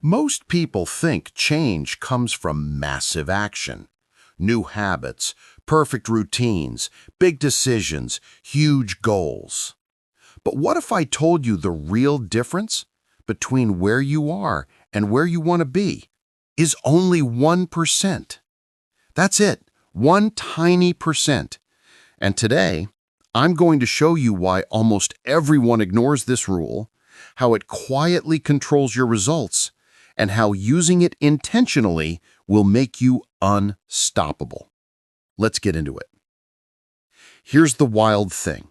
Most people think change comes from massive action. New habits, perfect routines, big decisions, huge goals. But what if I told you the real difference between where you are and where you want to be is only 1%? That's it, one tiny percent. And today, I'm going to show you why almost everyone ignores this rule, how it quietly controls your results, and how using it intentionally will make you unstoppable. Let's get into it. Here's the wild thing.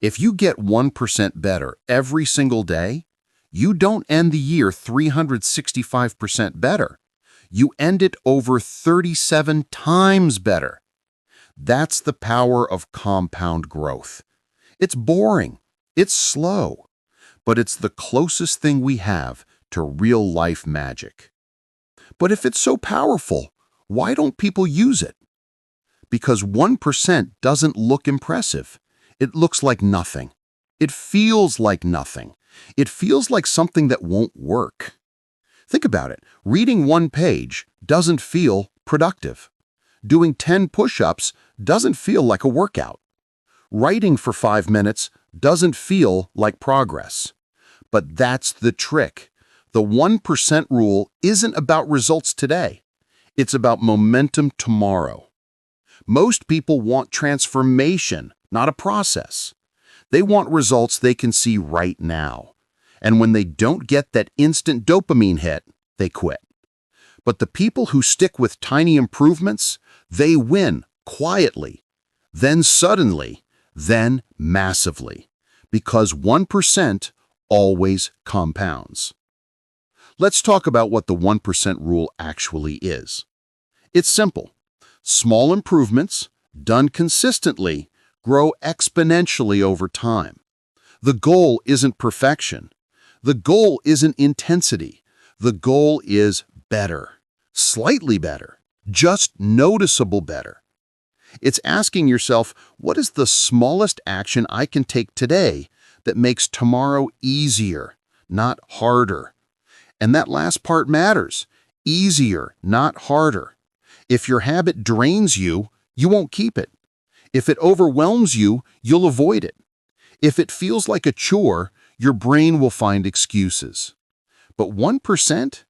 If you get 1% better every single day, you don't end the year 365% better. You end it over 37 times better. That's the power of compound growth. It's boring, it's slow, but it's the closest thing we have to real-life magic. But if it's so powerful, why don't people use it? Because 1% doesn't look impressive. It looks like nothing. It feels like nothing. It feels like something that won't work. Think about it. Reading one page doesn't feel productive. Doing 10 push-ups doesn't feel like a workout. Writing for 5 minutes doesn't feel like progress. But that's the trick. The 1% rule isn't about results today. It's about momentum tomorrow. Most people want transformation, not a process. They want results they can see right now. And when they don't get that instant dopamine hit, they quit. But the people who stick with tiny improvements, they win quietly, then suddenly, then massively, because 1% always compounds. Let's talk about what the 1% rule actually is. It's simple. Small improvements, done consistently, grow exponentially over time. The goal isn't perfection. The goal isn't intensity. The goal is better, slightly better, just noticeable better. It's asking yourself, what is the smallest action I can take today that makes tomorrow easier, not harder? And that last part matters. Easier, not harder. If your habit drains you, you won't keep it. If it overwhelms you, you'll avoid it. If it feels like a chore, your brain will find excuses. But 1%?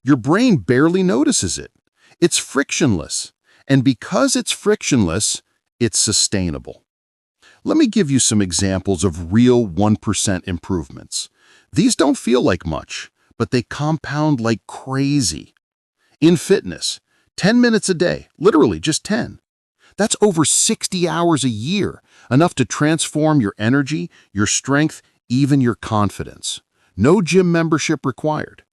Your brain barely notices it. It's frictionless. And because it's frictionless, it's sustainable. Let me give you some examples of real 1% improvements. These don't feel like much, but they compound like crazy. In fitness, 10 minutes a day, literally just 10. That's over 60 hours a year, enough to transform your energy, your strength, even your confidence. No gym membership required.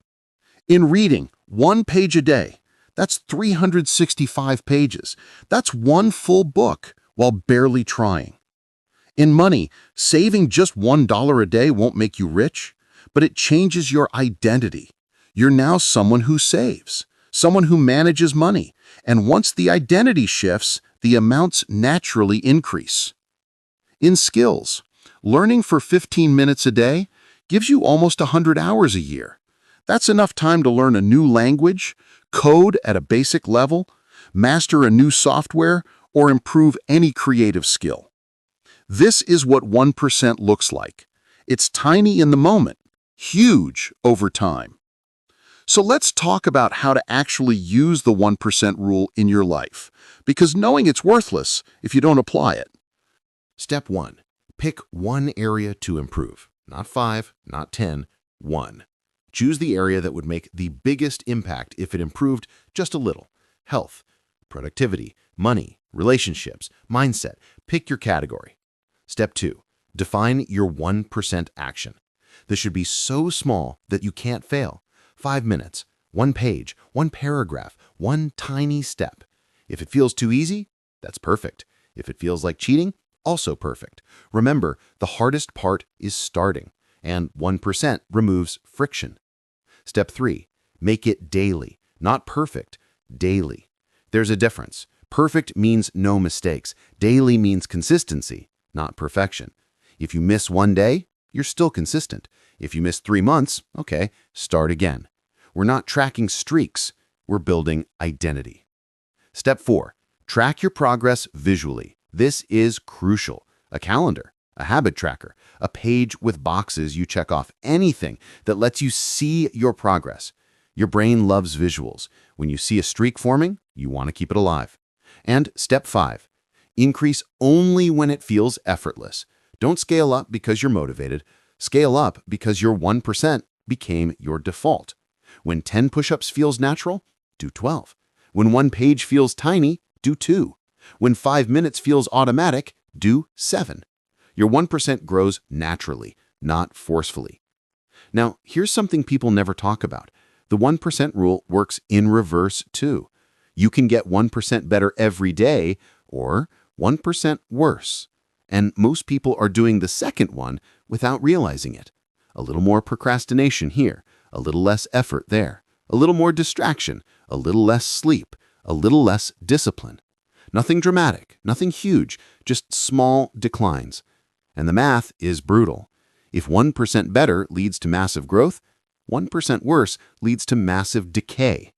In reading, 1 page a day. That's 365 pages. That's one full book while barely trying. In money, saving just $1 a day won't make you rich, but it changes your identity. You're now someone who saves, someone who manages money, and once the identity shifts, the amounts naturally increase. In skills, learning for 15 minutes a day gives you almost 100 hours a year. That's enough time to learn a new language, code at a basic level, master a new software, or improve any creative skill. This is what 1% looks like. It's tiny in the moment, huge over time. So let's talk about how to actually use the 1% rule in your life, because knowing it's worthless if you don't apply it. Step 1. Pick one area to improve. Not 5, not 10, 1. Choose the area that would make the biggest impact if it improved just a little. Health, productivity, money, relationships, mindset. Pick your category. Step 2. Define your 1% action. This should be so small that you can't fail. 5 minutes, 1 page, 1 paragraph, 1 tiny step. If it feels too easy, that's perfect. If it feels like cheating, also perfect. Remember, the hardest part is starting, and 1% removes friction. Step 3. Make it daily, not perfect, daily. There's a difference. Perfect means no mistakes. Daily means consistency, not perfection. If you miss 1 day, you're still consistent. If you miss 3 months, okay, start again. We're not tracking streaks. We're building identity. Step 4. Track your progress visually. This is crucial. A calendar, a habit tracker, a page with boxes you check off, anything that lets you see your progress. Your brain loves visuals. When you see a streak forming, you want to keep it alive. And step 5. Increase only when it feels effortless. Don't scale up because you're motivated. Scale up because your 1% became your default. When 10 push-ups feels natural, do 12. When one page feels tiny, do 2. When 5 minutes feels automatic, do 7. Your 1% grows naturally, not forcefully. Now, here's something people never talk about. The 1% rule works in reverse too. You can get 1% better every day or 1% worse. And most people are doing the second one without realizing it. A little more procrastination here, a little less effort there, a little more distraction, a little less sleep, a little less discipline. Nothing dramatic, nothing huge, just small declines. And the math is brutal. If 1% better leads to massive growth, 1% worse leads to massive decay.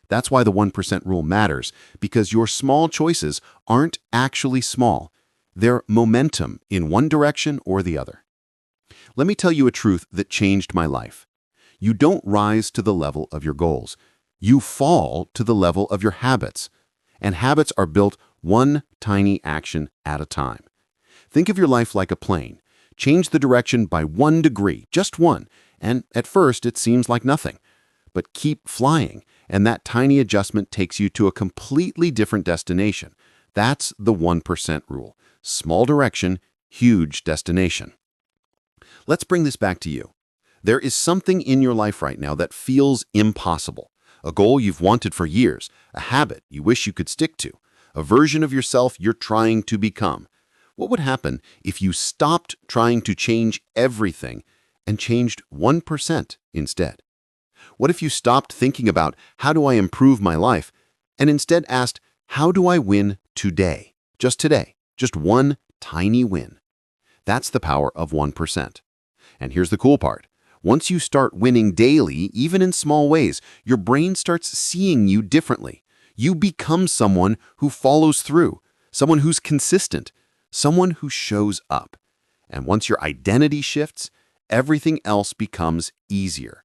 That's why the 1% rule matters, because your small choices aren't actually small. They're momentum in one direction or the other. Let me tell you a truth that changed my life. You don't rise to the level of your goals. You fall to the level of your habits. And habits are built one tiny action at a time. Think of your life like a plane. Change the direction by 1 degree, just one, and at first it seems like nothing. But keep flying, and that tiny adjustment takes you to a completely different destination. That's the 1% rule. Small direction, huge destination. Let's bring this back to you. There is something in your life right now that feels impossible. A goal you've wanted for years, a habit you wish you could stick to, a version of yourself you're trying to become. What would happen if you stopped trying to change everything and changed 1% instead? What if you stopped thinking about how do I improve my life and instead asked, how do I win today? Just today, just one tiny win. That's the power of 1%. And here's the cool part. Once you start winning daily, even in small ways, your brain starts seeing you differently. You become someone who follows through, someone who's consistent, someone who shows up. And once your identity shifts, everything else becomes easier.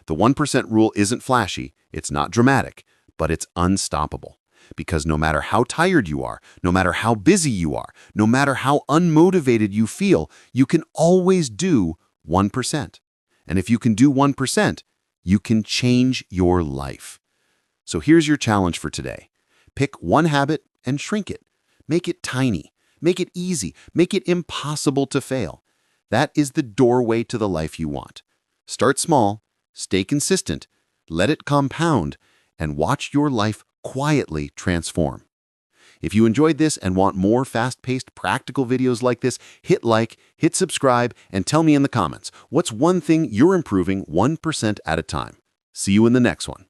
The 1% rule isn't flashy, it's not dramatic, but it's unstoppable. Because no matter how tired you are, no matter how busy you are, no matter how unmotivated you feel, you can always do 1%. And if you can do 1%, you can change your life. So here's your challenge for today. Pick one habit and shrink it. Make it tiny. Make it easy. Make it impossible to fail. That is the doorway to the life you want. Start small, stay consistent, let it compound, and watch your life quietly transform. If you enjoyed this and want more fast-paced practical videos like this, hit like, hit subscribe, and tell me in the comments, what's one thing you're improving 1% at a time? See you in the next one.